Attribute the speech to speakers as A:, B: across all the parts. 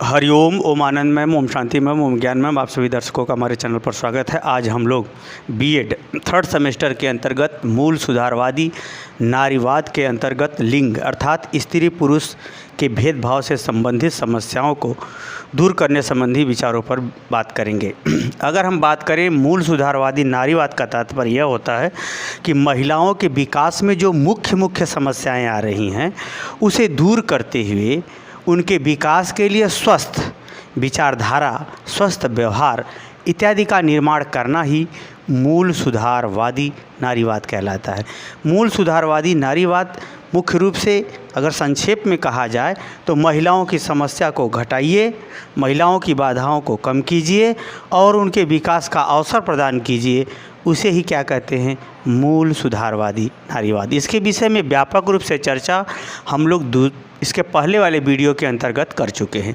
A: हरिओम, ओम आनंद ma'am, Om Shanti ma'am, ओम ज्ञान ma'am, आप सभी दर्शकों का हमारे चैनल पर स्वागत है। आज हम लोग बीएड थर्ड सेमेस्टर के अंतर्गत मूल सुधारवादी नारीवाद के अंतर्गत लिंग अर्थात स्त्री पुरुष के भेदभाव से संबंधित समस्याओं को दूर करने संबंधी विचारों पर बात करेंगे। अगर हम बात करें मूल सुधारवादी नारीवाद का तात्पर्य यह होता है कि महिलाओं के विकास में जो मुख्य समस्याएं आ रही हैं उसे दूर करते हुए उनके विकास के लिए स्वस्थ विचारधारा, स्वस्थ व्यवहार इत्यादि का निर्माण करना ही मूल सुधारवादी नारीवाद कहलाता है। मूल सुधारवादी नारीवाद मुख्य रूप से अगर संक्षेप में कहा जाए तो महिलाओं की समस्या को घटाइए, महिलाओं की बाधाओं को कम कीजिए और उनके विकास का अवसर प्रदान कीजिए, उसे ही क्या कहते हैं, मूल सुधारवादी नारीवाद। इसके विषय में व्यापक रूप से चर्चा हम लोग इसके पहले वाले वीडियो के अंतर्गत कर चुके हैं।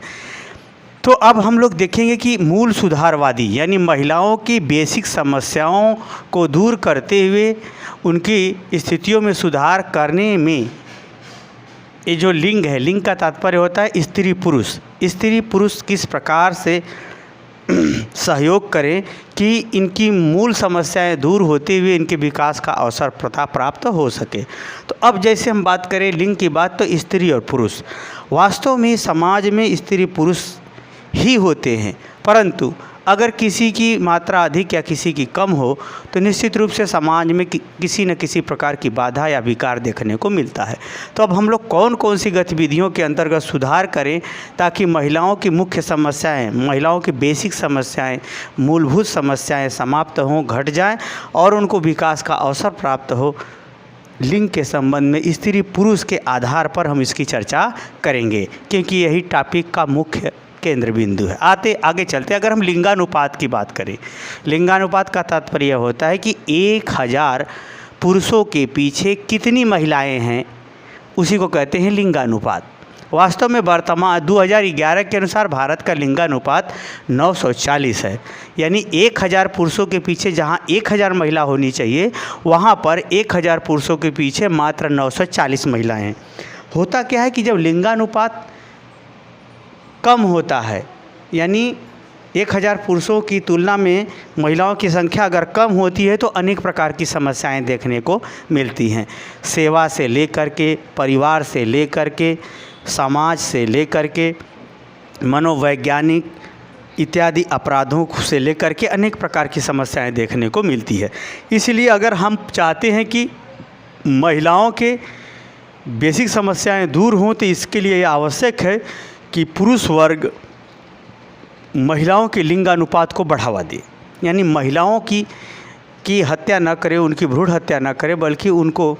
A: तो अब हम लोग देखेंगे कि मूल सुधारवादी यानी महिलाओं की बेसिक समस्याओं को दूर करते हुए उनकी स्थितियों में सुधार करने में ये जो लिंग है, लिंग का तात्पर्य होता है स्त्री पुरुष। स्त्री पुरुष किस प्रकार से सहयोग करें कि इनकी मूल समस्याएं दूर होते हुए इनके विकास का अवसर प्राप्त हो सके। तो अब जैसे हम बात करें लिंग की बात, तो स्त्री और पुरुष वास्तव में समाज में स्त्री पुरुष ही होते हैं, परंतु अगर किसी की मात्रा अधिक या किसी की कम हो तो निश्चित रूप से समाज में किसी न किसी प्रकार की बाधा या विकार देखने को मिलता है। तो अब हम लोग कौन कौन सी गतिविधियों के अंतर्गत सुधार करें ताकि महिलाओं की मुख्य समस्याएं, महिलाओं की बेसिक समस्याएं, मूलभूत समस्याएं समाप्त हों, घट जाएं और उनको विकास का अवसर प्राप्त हो। लिंग के संबंध में स्त्री पुरुष के आधार पर हम इसकी चर्चा करेंगे क्योंकि यही टॉपिक का मुख्य केंद्र बिंदु है। आगे चलते अगर हम लिंगानुपात की बात करें, लिंगानुपात का तात्पर्य होता है कि 1000 पुरुषों के पीछे कितनी महिलाएं हैं, उसी को कहते हैं लिंगानुपात। वास्तव में वर्तमान 2011 के अनुसार भारत का लिंगानुपात 940 है, यानी 1000 पुरुषों के पीछे जहां 1000 महिला होनी चाहिए वहां पर 1000 पुरुषों के पीछे मात्र 940 महिलाएं हैं। होता क्या है कि जब लिंगानुपात कम होता है, यानी 1000 पुरुषों की तुलना में महिलाओं की संख्या अगर कम होती है तो अनेक प्रकार की समस्याएं देखने को मिलती हैं। सेवा से लेकर के, परिवार से लेकर के, समाज से लेकर के, मनोवैज्ञानिक इत्यादि अपराधों से लेकर के अनेक प्रकार की समस्याएं देखने को मिलती है। इसलिए अगर हम चाहते हैं कि महिलाओं के बेसिक समस्याएं दूर हों तो इसके लिए आवश्यक है कि पुरुष वर्ग महिलाओं के लिंगानुपात को बढ़ावा दे, यानी महिलाओं की हत्या न करे, उनकी भ्रूण हत्या न करे, बल्कि उनको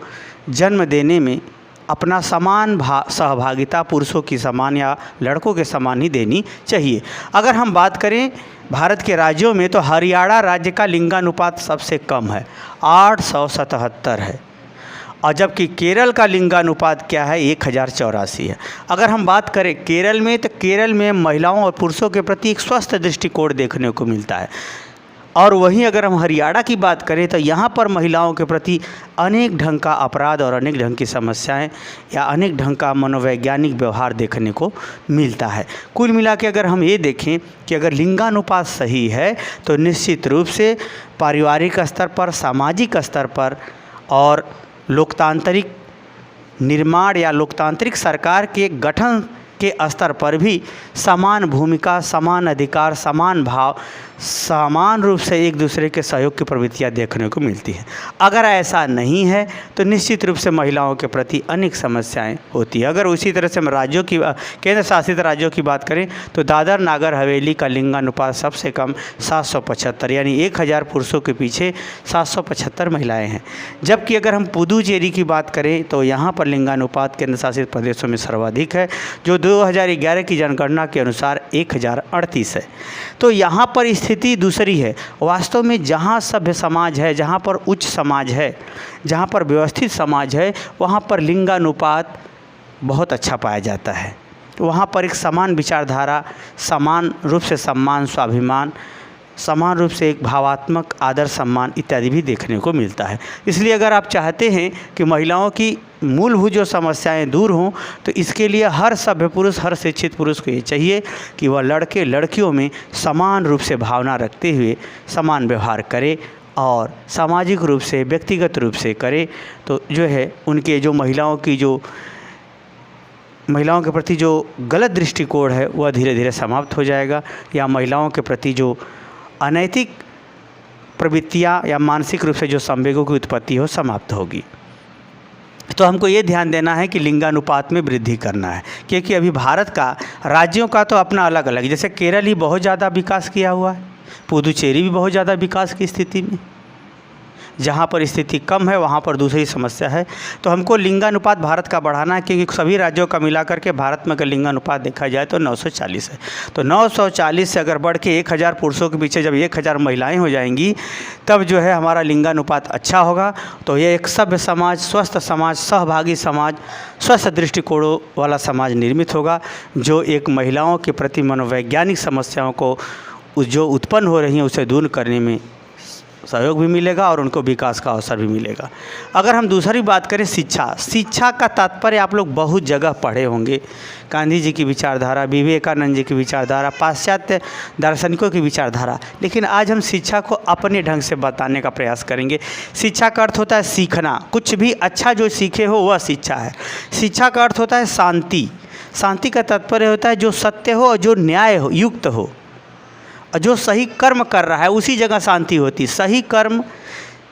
A: जन्म देने में अपना समान सहभागिता पुरुषों की समान या लड़कों के समान ही देनी चाहिए। अगर हम बात करें भारत के राज्यों में तो हरियाणा राज्य का लिंगानुपात सबसे कम है, 877 है, और जबकि केरल का लिंगानुपात क्या है, 1084 है। अगर हम बात करें केरल में तो केरल में महिलाओं और पुरुषों के प्रति एक स्वस्थ दृष्टिकोण देखने को मिलता है, और वहीं अगर हम हरियाणा की बात करें तो यहाँ पर महिलाओं के प्रति अनेक ढंग का अपराध और अनेक ढंग की समस्याएं या अनेक ढंग का मनोवैज्ञानिक व्यवहार देखने को मिलता है। कुल मिला के अगर हम ये देखें कि अगर लिंगानुपात सही है तो निश्चित रूप से पारिवारिक स्तर पर, सामाजिक स्तर पर और लोकतांत्रिक निर्माण या लोकतांत्रिक सरकार के गठन के स्तर पर भी समान भूमिका, समान अधिकार, समान भाव, समान रूप से एक दूसरे के सहयोग की प्रवृत्तियाँ देखने को मिलती हैं। अगर ऐसा नहीं है तो निश्चित रूप से महिलाओं के प्रति अनेक समस्याएं होती है। अगर उसी तरह से हम राज्यों की, केंद्र शासित राज्यों की बात करें तो दादर नागर हवेली का लिंगानुपात सबसे कम 775, यानी 1000 पुरुषों के पीछे 775 महिलाएं हैं। जबकि अगर हम पुदुचेरी की बात करें तो यहाँ पर लिंगानुपात केंद्र शासित प्रदेशों में सर्वाधिक है, जो 2011 की जनगणना के अनुसार 1038 है। तो यहाँ पर स्थिति दूसरी है। वास्तव में जहाँ सभ्य समाज है, जहाँ पर उच्च समाज है, जहाँ पर व्यवस्थित समाज है, वहाँ पर लिंगानुपात बहुत अच्छा पाया जाता है। वहाँ पर एक समान विचारधारा, समान रूप से सम्मान, स्वाभिमान, समान रूप से एक भावात्मक आदर सम्मान इत्यादि भी देखने को मिलता है। इसलिए अगर आप चाहते हैं कि महिलाओं की मूलभूत जो समस्याएं दूर हों तो इसके लिए हर सभ्य पुरुष, हर शिक्षित पुरुष को ये चाहिए कि वह लड़के लड़कियों में समान रूप से भावना रखते हुए समान व्यवहार करे और सामाजिक रूप से, व्यक्तिगत रूप से करे। तो जो है उनके जो महिलाओं के प्रति जो गलत दृष्टिकोण है वह धीरे धीरे समाप्त हो जाएगा, या महिलाओं के प्रति जो अनैतिक प्रवृत्तियाँ या मानसिक रूप से जो संवेगों की उत्पत्ति हो समाप्त होगी। तो हमको ये ध्यान देना है कि लिंगानुपात में वृद्धि करना है, क्योंकि अभी भारत का राज्यों का तो अपना अलग अलग, जैसे केरल ही बहुत ज़्यादा विकास किया हुआ है, पुदुचेरी भी बहुत ज़्यादा विकास की स्थिति में, जहाँ पर स्थिति कम है वहाँ पर दूसरी समस्या है। तो हमको लिंगानुपात भारत का बढ़ाना है, क्योंकि सभी राज्यों का मिला करके भारत में अगर लिंगानुपात देखा जाए तो 940 है। तो 940 से अगर बढ़ के 1000 पुरुषों के पीछे जब 1000 महिलाएं हो जाएंगी तब जो है हमारा लिंगानुपात अच्छा होगा। तो ये एक सभ्य समाज, स्वस्थ समाज, सहभागी समाज, स्वस्थ दृष्टिकोणों वाला समाज निर्मित होगा, जो एक महिलाओं के प्रति मनोवैज्ञानिक समस्याओं को जो उत्पन्न हो रही हैं उसे दूर करने में सहयोग भी मिलेगा और उनको विकास का अवसर भी मिलेगा। अगर हम दूसरी बात करें शिक्षा का तात्पर्य आप लोग बहुत जगह पढ़े होंगे, गांधी जी की विचारधारा, विवेकानंद जी की विचारधारा, पाश्चात्य दार्शनिकों की विचारधारा, लेकिन आज हम शिक्षा को अपने ढंग से बताने का प्रयास करेंगे। शिक्षा का अर्थ होता है सीखना, कुछ भी अच्छा जो सीखे हो वह शिक्षा है। शिक्षा का अर्थ होता है शांति, शांति का तात्पर्य होता है जो सत्य हो और जो न्याय हो, युक्त हो, जो सही कर्म कर रहा है उसी जगह शांति होती। सही कर्म,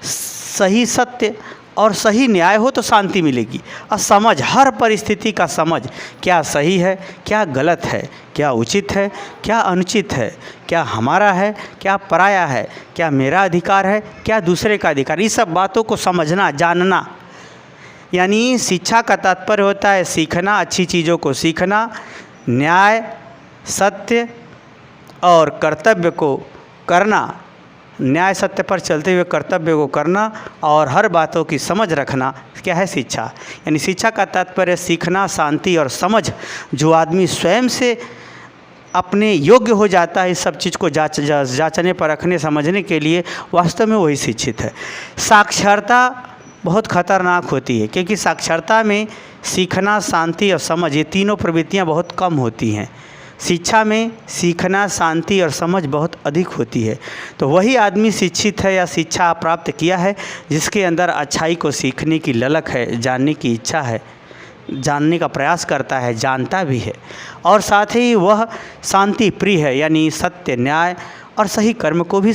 A: सही सत्य और सही न्याय हो तो शांति मिलेगी। और समझ, हर परिस्थिति का समझ, क्या सही है, क्या गलत है, क्या उचित है, क्या अनुचित है, क्या हमारा है, क्या पराया है, क्या मेरा अधिकार है, क्या दूसरे का अधिकार, ये सब बातों को समझना, जानना। यानी शिक्षा का तात्पर्य होता है सीखना, अच्छी चीज़ों को सीखना, न्याय, सत्य और कर्तव्य को करना, न्याय सत्य पर चलते हुए कर्तव्य को करना और हर बातों की समझ रखना, क्या है शिक्षा। यानी शिक्षा का तात्पर्य सीखना, शांति और समझ। जो आदमी स्वयं से अपने योग्य हो जाता है इस सब चीज़ को जांचने परखने समझने के लिए, वास्तव में वही शिक्षित है। साक्षरता बहुत खतरनाक होती है, क्योंकि साक्षरता में सीखना, शांति और समझ ये तीनों प्रवृत्तियाँ बहुत कम होती हैं। शिक्षा में सीखना, शांति और समझ बहुत अधिक होती है। तो वही आदमी शिक्षित है या शिक्षा प्राप्त किया है जिसके अंदर अच्छाई को सीखने की ललक है, जानने की इच्छा है, जानने का प्रयास करता है, जानता भी है, और साथ ही वह शांति प्रिय है, यानी सत्य, न्याय और सही कर्म को भी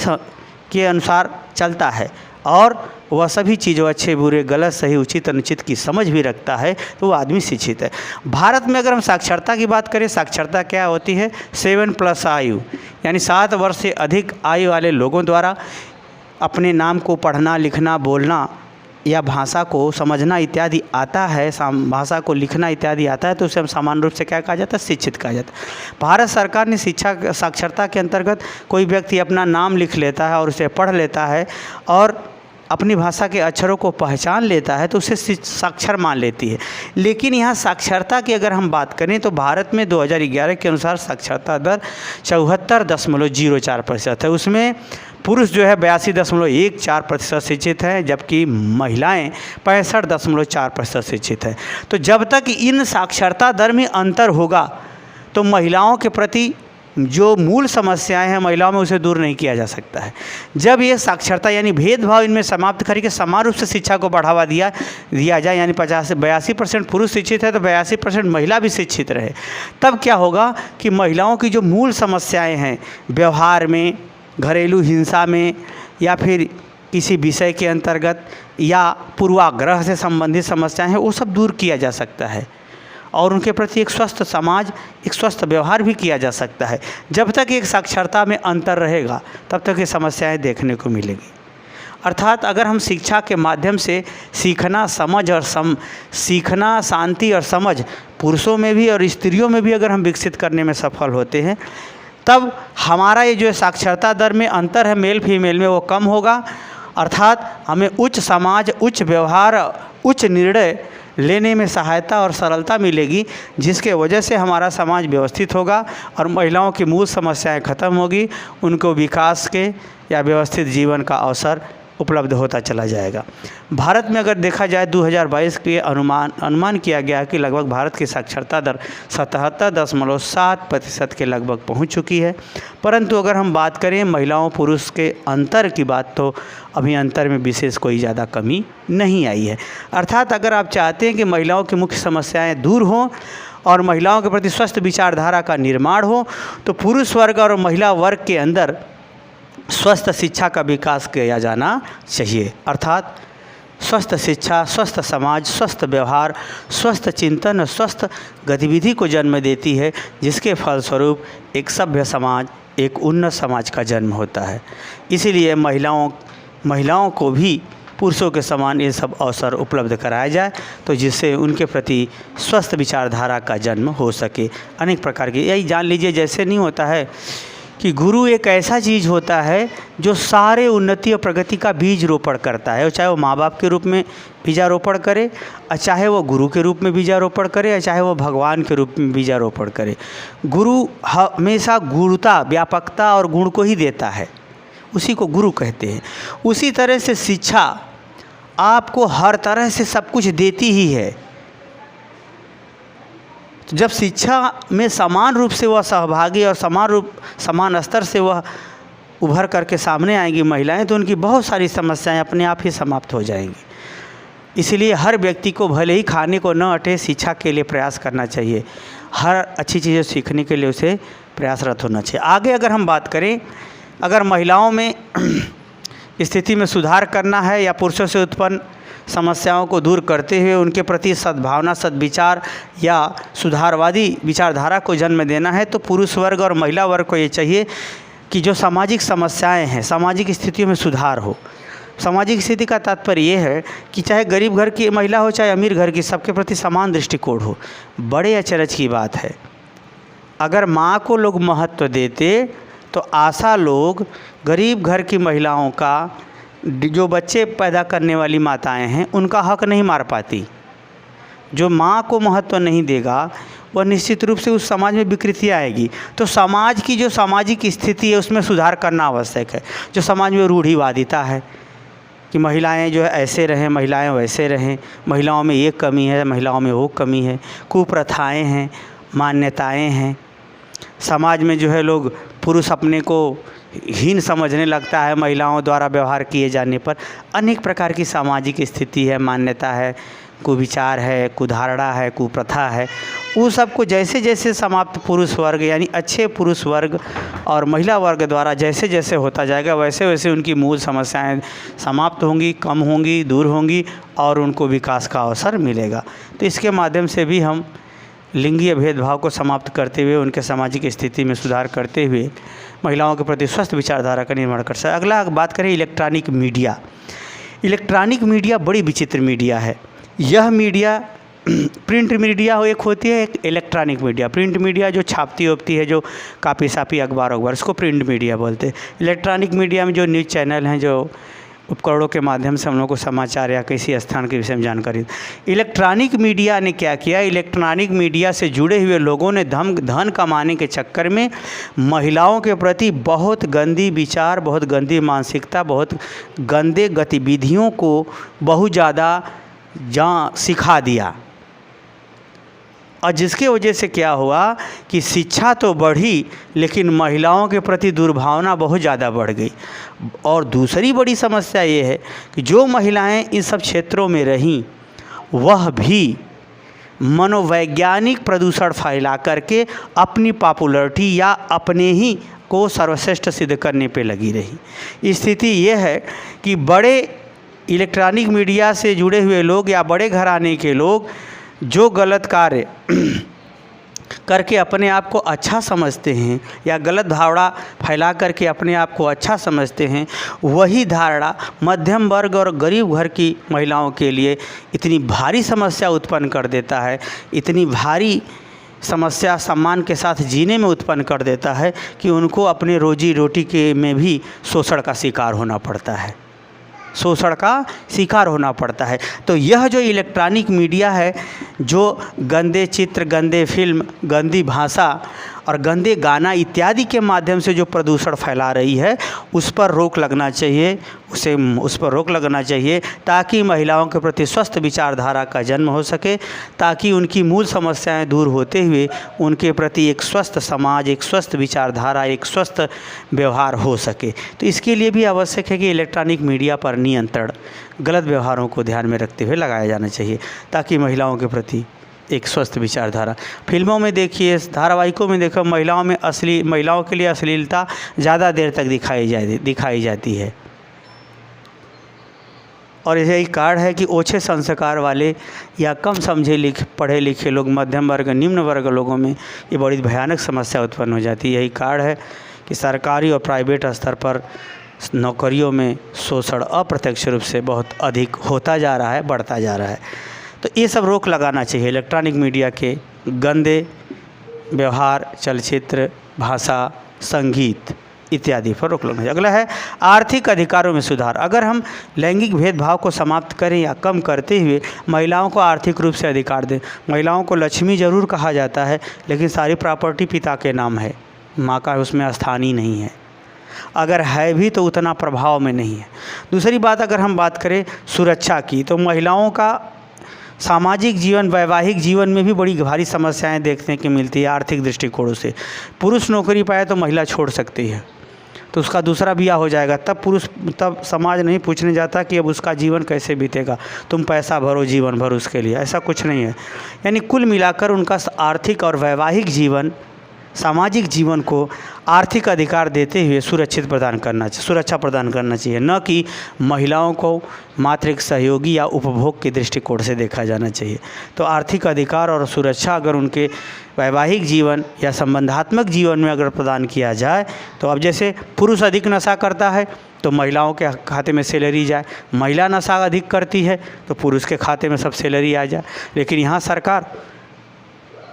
A: के अनुसार चलता है, और वह सभी चीज़ों, अच्छे बुरे, गलत, सही, उचित, अनुचित की समझ भी रखता है, तो वो आदमी शिक्षित है। भारत में अगर हम साक्षरता की बात करें, साक्षरता क्या होती है? 7+ आयु, यानी 7 वर्ष से अधिक आयु वाले लोगों द्वारा अपने नाम को पढ़ना, लिखना, बोलना या भाषा को समझना इत्यादि आता है, भाषा को लिखना इत्यादि आता है, तो उसे हम सामान्य रूप से क्या कहा जाता है? शिक्षित कहा जाता है। भारत सरकार ने शिक्षा साक्षरता के अंतर्गत कोई व्यक्ति अपना नाम लिख लेता है और उसे पढ़ लेता है और अपनी भाषा के अक्षरों को पहचान लेता है तो उसे साक्षर मान लेती है। लेकिन यहाँ साक्षरता की अगर हम बात करें तो भारत में 2011 के अनुसार साक्षरता दर 74.04% है। उसमें पुरुष जो है 82.14% शिक्षित हैं, जबकि महिलाएं 65.4% शिक्षित हैं। तो जब तक इन साक्षरता दर में अंतर होगा तो महिलाओं के प्रति जो मूल समस्याएं हैं महिलाओं में उसे दूर नहीं किया जा सकता है। जब ये साक्षरता यानी भेदभाव इनमें समाप्त करके समान रूप से शिक्षा को बढ़ावा दिया जाए, यानी 82% पुरुष शिक्षित है तो 82% महिला भी शिक्षित रहे, तब क्या होगा कि महिलाओं की जो मूल समस्याएं हैं व्यवहार में, घरेलू हिंसा में, या फिर किसी विषय के अंतर्गत या पूर्वाग्रह से संबंधित समस्याएं हैं, वो सब दूर किया जा सकता है और उनके प्रति एक स्वस्थ समाज, एक स्वस्थ व्यवहार भी किया जा सकता है। जब तक एक साक्षरता में अंतर रहेगा तब तक ये समस्याएं देखने को मिलेगी। अर्थात अगर हम शिक्षा के माध्यम से सीखना, समझ और सीखना, शांति और समझ पुरुषों में भी और स्त्रियों में भी अगर हम विकसित करने में सफल होते हैं, तब हमारा ये जो साक्षरता दर में अंतर है मेल फीमेल में, वो कम होगा। अर्थात हमें उच्च समाज, उच्च व्यवहार, उच्च निर्णय लेने में सहायता और सरलता मिलेगी, जिसके वजह से हमारा समाज व्यवस्थित होगा और महिलाओं की मूल समस्याएं खत्म होगी, उनको विकास के या व्यवस्थित जीवन का अवसर उपलब्ध होता चला जाएगा। भारत में अगर देखा जाए 2022 के अनुमान किया गया कि लगभग भारत की साक्षरता दर 77.7% के लगभग पहुंच चुकी है। परंतु अगर हम बात करें महिलाओं पुरुष के अंतर की बात, तो अभी अंतर में विशेष कोई ज़्यादा कमी नहीं आई है। अर्थात अगर आप चाहते हैं कि महिलाओं की मुख्य समस्याएं दूर हों और महिलाओं के प्रति स्वस्थ विचारधारा का निर्माण हो, तो पुरुष वर्ग और महिला वर्ग के अंदर स्वस्थ शिक्षा का विकास किया जाना चाहिए। अर्थात स्वस्थ शिक्षा, स्वस्थ समाज, स्वस्थ व्यवहार, स्वस्थ चिंतन और स्वस्थ गतिविधि को जन्म देती है, जिसके फलस्वरूप एक सभ्य समाज, एक उन्नत समाज का जन्म होता है। इसीलिए महिलाओं को भी पुरुषों के समान ये सब अवसर उपलब्ध कराया जाए, तो जिससे उनके प्रति स्वस्थ विचारधारा का जन्म हो सके। अनेक प्रकार की, यही जान लीजिए, जैसे नहीं होता है कि गुरु एक ऐसा चीज़ होता है जो सारे उन्नति और प्रगति का बीज रोपण करता है, और चाहे वो माँ बाप के रूप में बीजारोपण करे, और चाहे वो गुरु के रूप में बीजारोपण करे, या चाहे वो भगवान के रूप में बीजारोपण करे। गुरु हमेशा गुरुता, व्यापकता और गुण को ही देता है, उसी को गुरु कहते हैं। उसी तरह से शिक्षा आपको हर तरह से सब कुछ देती ही है। तो जब शिक्षा में समान रूप से वह सहभागी और समान स्तर से वह उभर करके सामने आएंगी महिलाएं, तो उनकी बहुत सारी समस्याएं अपने आप ही समाप्त हो जाएंगी। इसलिए हर व्यक्ति को भले ही खाने को न अटे, शिक्षा के लिए प्रयास करना चाहिए। हर अच्छी चीज़ें सीखने के लिए उसे प्रयासरत होना चाहिए। आगे अगर हम बात करें, अगर महिलाओं में स्थिति में सुधार करना है या पुरुषों से उत्पन्न समस्याओं को दूर करते हुए उनके प्रति सद्भावना, सद्विचार या सुधारवादी विचारधारा को जन्म देना है, तो पुरुष वर्ग और महिला वर्ग को ये चाहिए कि जो सामाजिक समस्याएं हैं, सामाजिक स्थितियों में सुधार हो। सामाजिक स्थिति का तात्पर्य ये है कि चाहे गरीब घर की महिला हो, चाहे अमीर घर की, सबके प्रति समान दृष्टिकोण हो। बड़े अचरज की बात है, अगर माँ को लोग महत्व देते तो आशा लोग गरीब घर की महिलाओं का, जो बच्चे पैदा करने वाली माताएं हैं, उनका हक नहीं मार पाती। जो माँ को महत्व नहीं देगा वह निश्चित रूप से उस समाज में विकृति आएगी। तो समाज की जो सामाजिक स्थिति है उसमें सुधार करना आवश्यक है। जो समाज में रूढ़िवादिता है कि महिलाएं जो है ऐसे रहें, महिलाएं वैसे रहें, महिलाओं में ये कमी है, महिलाओं में वो कमी है, कुप्रथाएं हैं, मान्यताएं हैं। समाज में जो है लोग, पुरुष अपने को हीन समझने लगता है महिलाओं द्वारा व्यवहार किए जाने पर। अनेक प्रकार की सामाजिक स्थिति है, मान्यता है, कुविचार है, कुधारणा है, कुप्रथा है। वो सबको जैसे जैसे समाप्त पुरुष वर्ग यानी अच्छे पुरुष वर्ग और महिला वर्ग द्वारा जैसे जैसे होता जाएगा, वैसे वैसे उनकी मूल समस्याएं समाप्त होंगी, कम होंगी, दूर होंगी और उनको विकास का अवसर मिलेगा। तो इसके माध्यम से भी हम लिंगीय भेदभाव को समाप्त करते हुए, उनके सामाजिक स्थिति में सुधार करते हुए महिलाओं के प्रति स्वस्थ विचारधारा का निर्माण कर सकते हैं। अगला बात करें इलेक्ट्रॉनिक मीडिया। इलेक्ट्रॉनिक मीडिया बड़ी विचित्र मीडिया है। यह मीडिया प्रिंट मीडिया एक होती है, एक इलेक्ट्रॉनिक मीडिया। प्रिंट मीडिया जो छापती होती है, जो कापी सापी अखबार उसको प्रिंट मीडिया बोलते हैं। इलेक्ट्रॉनिक मीडिया में जो न्यूज़ चैनल हैं, जो उपकरणों के माध्यम से हम लोग को समाचार या किसी स्थान के विषय में जानकारी। इलेक्ट्रॉनिक मीडिया ने क्या किया, इलेक्ट्रॉनिक मीडिया से जुड़े हुए लोगों ने धन कमाने के चक्कर में महिलाओं के प्रति बहुत गंदी विचार, बहुत गंदी मानसिकता, बहुत गंदे गतिविधियों को बहुत ज़्यादा सिखा दिया। और जिसके वजह से क्या हुआ कि शिक्षा तो बढ़ी, लेकिन महिलाओं के प्रति दुर्भावना बहुत ज़्यादा बढ़ गई। और दूसरी बड़ी समस्या ये है कि जो महिलाएं इन सब क्षेत्रों में रहीं, वह भी मनोवैज्ञानिक प्रदूषण फैला करके अपनी पॉपुलैरिटी या अपने ही को सर्वश्रेष्ठ सिद्ध करने पे लगी रही। स्थिति ये है कि बड़े इलेक्ट्रॉनिक मीडिया से जुड़े हुए लोग या बड़े घराने के लोग जो गलत कार्य करके अपने आप को अच्छा समझते हैं या गलत धारणा फैला करके अपने आप को अच्छा समझते हैं, वही धारणा मध्यम वर्ग और गरीब घर की महिलाओं के लिए इतनी भारी समस्या उत्पन्न कर देता है, इतनी भारी समस्या सम्मान के साथ जीने में उत्पन्न कर देता है कि उनको अपने रोजी रोटी के में भी शोषण का शिकार होना पड़ता है। शोषण का शिकार होना पड़ता है। तो यह जो इलेक्ट्रॉनिक मीडिया है, जो गंदे चित्र, गंदे फिल्म, गंदी भाषा और गंदे गाना इत्यादि के माध्यम से जो प्रदूषण फैला रही है, उस पर रोक लगना चाहिए, उस पर रोक लगना चाहिए, ताकि महिलाओं के प्रति स्वस्थ विचारधारा का जन्म हो सके, ताकि उनकी मूल समस्याएं दूर होते हुए उनके प्रति एक स्वस्थ समाज, एक स्वस्थ विचारधारा, एक स्वस्थ व्यवहार हो सके। तो इसके लिए भी आवश्यक है कि इलेक्ट्रॉनिक मीडिया पर नियंत्रण गलत व्यवहारों को ध्यान में रखते हुए लगाया जाना चाहिए, ताकि महिलाओं के प्रति एक स्वस्थ विचारधारा। फिल्मों में देखिए, धारावाहिकों में देखो, महिलाओं के लिए अश्लीलता ज़्यादा देर तक दिखाई जाती है। और यही कारण है कि ओछे संस्कार वाले या कम पढ़े लिखे लोग, मध्यम वर्ग, निम्न वर्ग लोगों में ये बड़ी भयानक समस्या उत्पन्न हो जाती है। यही कारण है कि सरकारी और प्राइवेट स्तर पर नौकरियों में शोषण अप्रत्यक्ष रूप से बहुत अधिक होता जा रहा है, बढ़ता जा रहा है। तो ये सब रोक लगाना चाहिए। इलेक्ट्रॉनिक मीडिया के गंदे व्यवहार, चलचित्र, भाषा, संगीत इत्यादि पर रोक लगाना चाहिए। अगला है आर्थिक अधिकारों में सुधार। अगर हम लैंगिक भेदभाव को समाप्त करें या कम करते हुए महिलाओं को आर्थिक रूप से अधिकार दें। महिलाओं को लक्ष्मी जरूर कहा जाता है, लेकिन सारी प्रॉपर्टी पिता के नाम है, माँ का उसमें स्थान ही नहीं है। अगर है भी तो उतना प्रभाव में नहीं है। दूसरी बात, अगर हम बात करें सुरक्षा की, तो महिलाओं का सामाजिक जीवन, वैवाहिक जीवन में भी बड़ी भारी समस्याएं देखने की मिलती है आर्थिक दृष्टिकोणों से। पुरुष नौकरी पाए तो महिला छोड़ सकती है, तो उसका दूसरा ब्याह हो जाएगा, तब समाज नहीं पूछने जाता कि अब उसका जीवन कैसे बीतेगा, तुम पैसा भरो जीवन भर उसके लिए, ऐसा कुछ नहीं है। यानी कुल मिलाकर उनका आर्थिक और वैवाहिक जीवन, सामाजिक जीवन को आर्थिक अधिकार देते हुए सुरक्षा प्रदान करना चाहिए, न कि महिलाओं को मात्र एक सहयोगी या उपभोग के दृष्टिकोण से देखा जाना चाहिए। तो आर्थिक अधिकार और सुरक्षा अगर उनके वैवाहिक जीवन या संबंधात्मक जीवन में अगर प्रदान किया जाए, तो अब जैसे पुरुष अधिक नशा करता है तो महिलाओं के खाते में सैलरी जाए, महिला नशा अधिक करती है तो पुरुष के खाते में सब सैलरी आ जाए। लेकिन यहाँ सरकार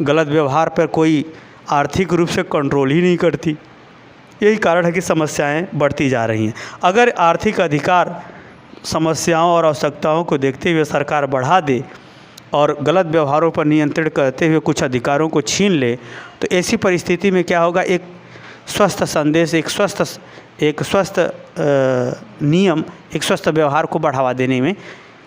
A: गलत व्यवहार पर कोई आर्थिक रूप से कंट्रोल ही नहीं करती। यही कारण है कि समस्याएं बढ़ती जा रही हैं। अगर आर्थिक अधिकार समस्याओं और आवश्यकताओं को देखते हुए सरकार बढ़ा दे और गलत व्यवहारों पर नियंत्रण करते हुए कुछ अधिकारों को छीन ले, तो ऐसी परिस्थिति में क्या होगा, एक स्वस्थ संदेश, एक स्वस्थ नियम, एक स्वस्थ व्यवहार को बढ़ावा देने में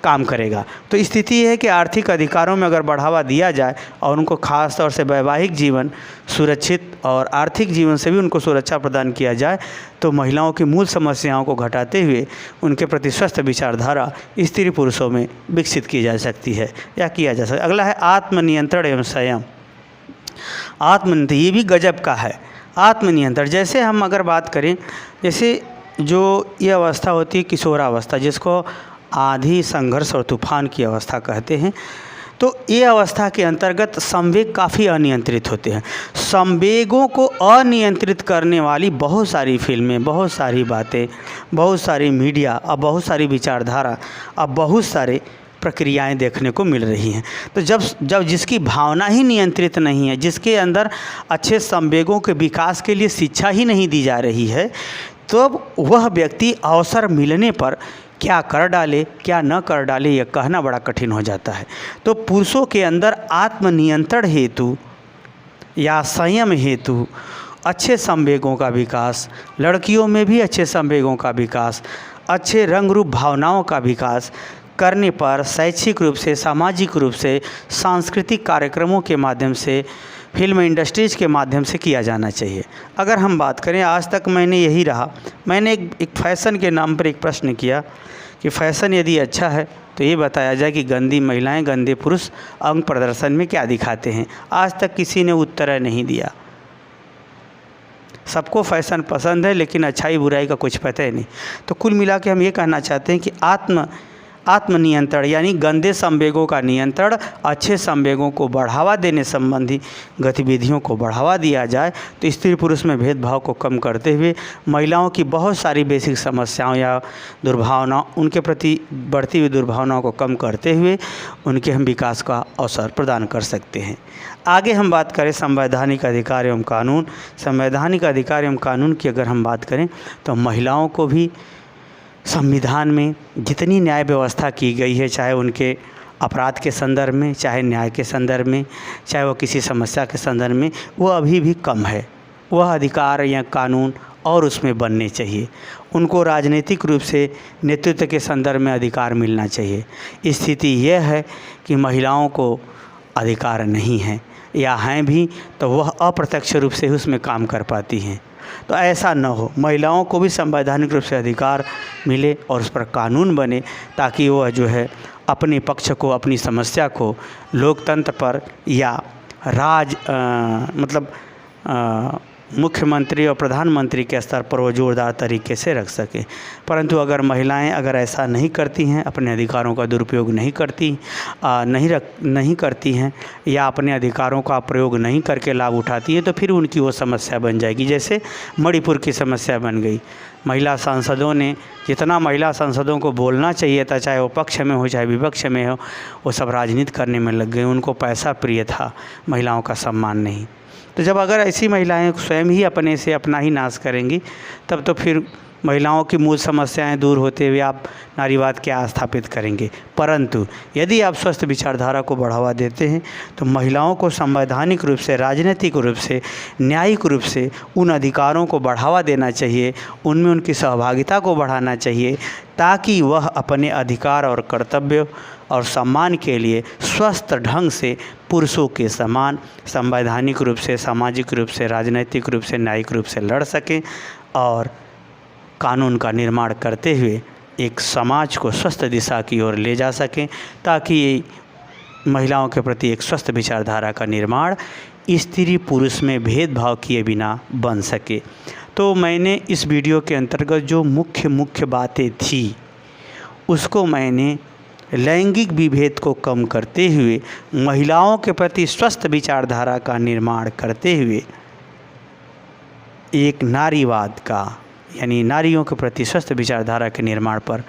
A: काम करेगा। तो स्थिति यह है कि आर्थिक अधिकारों में अगर बढ़ावा दिया जाए और उनको खास तौर से वैवाहिक जीवन सुरक्षित और आर्थिक जीवन से भी उनको सुरक्षा प्रदान किया जाए, तो महिलाओं की मूल समस्याओं को घटाते हुए उनके प्रति स्वस्थ विचारधारा स्त्री पुरुषों में विकसित की जा सकती है या किया जा सकता है। अगला है आत्मनियंत्रण एवं संयम। आत्मनियंत्रण ये भी गजब का है। आत्मनियंत्रण, जैसे हम अगर बात करें, जैसे जो ये अवस्था होती है किशोरावस्था, जिसको आधी संघर्ष और तूफान की अवस्था कहते हैं, तो ये अवस्था के अंतर्गत संवेग काफ़ी अनियंत्रित होते हैं। संवेगों को अनियंत्रित करने वाली बहुत सारी फिल्में, बहुत सारी बातें, बहुत सारी मीडिया और बहुत सारी विचारधारा, अब बहुत सारे प्रक्रियाएं देखने को मिल रही हैं। तो जब जिसकी भावना ही नियंत्रित नहीं है, जिसके अंदर अच्छे संवेगों के विकास के लिए शिक्षा ही नहीं दी जा रही है, तो वह व्यक्ति अवसर मिलने पर क्या कर डाले, क्या न कर डाले, यह कहना बड़ा कठिन हो जाता है। तो पुरुषों के अंदर आत्मनियंत्रण हेतु या संयम हेतु अच्छे संवेगों का विकास, लड़कियों में भी अच्छे संवेगों का विकास, अच्छे रंग रूप भावनाओं का विकास करने पर शैक्षिक रूप से, सामाजिक रूप से, सांस्कृतिक कार्यक्रमों के माध्यम से, फिल्म इंडस्ट्रीज़ के माध्यम से किया जाना चाहिए। अगर हम बात करें, आज तक मैंने यही रहा, मैंने एक फैशन के नाम पर एक प्रश्न किया कि फैशन यदि अच्छा है तो ये बताया जाए कि गंदी महिलाएं, गंदे पुरुष अंग प्रदर्शन में क्या दिखाते हैं। आज तक किसी ने उत्तर नहीं दिया। सबको फैशन पसंद है, लेकिन अच्छाई बुराई का कुछ पता ही नहीं। तो कुल मिला के हम ये कहना चाहते हैं कि आत्मनियंत्रण यानी गंदे संवेगों का नियंत्रण, अच्छे संवेगों को बढ़ावा देने संबंधी गतिविधियों को बढ़ावा दिया जाए, तो स्त्री पुरुष में भेदभाव को कम करते हुए महिलाओं की बहुत सारी बेसिक समस्याओं या दुर्भावनाओं, उनके प्रति बढ़ती हुई दुर्भावनाओं को कम करते हुए उनके हम विकास का अवसर प्रदान कर सकते हैं। आगे हम बात करें संवैधानिक अधिकार एवं कानून। संवैधानिक अधिकार एवं कानून की अगर हम बात करें तो महिलाओं को भी संविधान में जितनी न्याय व्यवस्था की गई है, चाहे उनके अपराध के संदर्भ में, चाहे न्याय के संदर्भ में, चाहे वो किसी समस्या के संदर्भ में, वो अभी भी कम है। वह अधिकार या कानून और उसमें बनने चाहिए। उनको राजनीतिक रूप से नेतृत्व के संदर्भ में अधिकार मिलना चाहिए। स्थिति यह है कि महिलाओं को अधिकार नहीं है, या हैं भी तो वह अप्रत्यक्ष रूप से ही उसमें काम कर पाती हैं। तो ऐसा न हो, महिलाओं को भी संवैधानिक रूप से अधिकार मिले और उस पर कानून बने, ताकि वह जो है अपने पक्ष को, अपनी समस्या को लोकतंत्र पर या मुख्यमंत्री और प्रधानमंत्री के स्तर पर वो जोरदार तरीके से रख सके। परंतु अगर महिलाएं अगर ऐसा नहीं करती हैं, अपने अधिकारों का दुरुपयोग नहीं करती हैं या अपने अधिकारों का प्रयोग नहीं करके लाभ उठाती हैं, तो फिर उनकी वो समस्या बन जाएगी, जैसे मणिपुर की समस्या बन गई। महिला सांसदों ने जितना महिला सांसदों को बोलना चाहिए था, चाहे वो पक्ष में हो चाहे विपक्ष में हो, वो सब राजनीति करने में लग गए। उनको पैसा प्रिय था, महिलाओं का सम्मान नहीं। तो जब अगर ऐसी महिलाएं स्वयं ही अपने से अपना ही नाश करेंगी, तब तो फिर महिलाओं की मूल समस्याएं दूर होते हुए आप नारीवाद क्या स्थापित करेंगे। परंतु यदि आप स्वस्थ विचारधारा को बढ़ावा देते हैं, तो महिलाओं को संवैधानिक रूप से, राजनीतिक रूप से, न्यायिक रूप से उन अधिकारों को बढ़ावा देना चाहिए, उनमें उनकी सहभागिता को बढ़ाना चाहिए, ताकि वह अपने अधिकार और कर्तव्य और सम्मान के लिए स्वस्थ ढंग से पुरुषों के समान संवैधानिक रूप से, सामाजिक रूप से, राजनीतिक रूप से, न्यायिक रूप से लड़ सकें और कानून का निर्माण करते हुए एक समाज को स्वस्थ दिशा की ओर ले जा सकें, ताकि महिलाओं के प्रति एक स्वस्थ विचारधारा का निर्माण स्त्री पुरुष में भेदभाव किए बिना बन सके। तो मैंने इस वीडियो के अंतर्गत जो मुख्य बातें थी, उसको मैंने लैंगिक विभेद को कम करते हुए, महिलाओं के प्रति स्वस्थ विचारधारा का निर्माण करते हुए एक नारीवाद का, यानी नारियों के प्रति स्वस्थ विचारधारा के निर्माण पर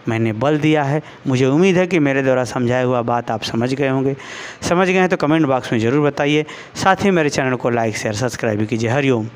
A: मैंने बल दिया है। मुझे उम्मीद है कि मेरे द्वारा समझाया हुआ बात आप समझ गए होंगे। समझ गए हैं तो कमेंट बॉक्स में ज़रूर बताइए। साथ ही मेरे चैनल को लाइक, शेयर, सब्सक्राइब भी कीजिए। हरिओम।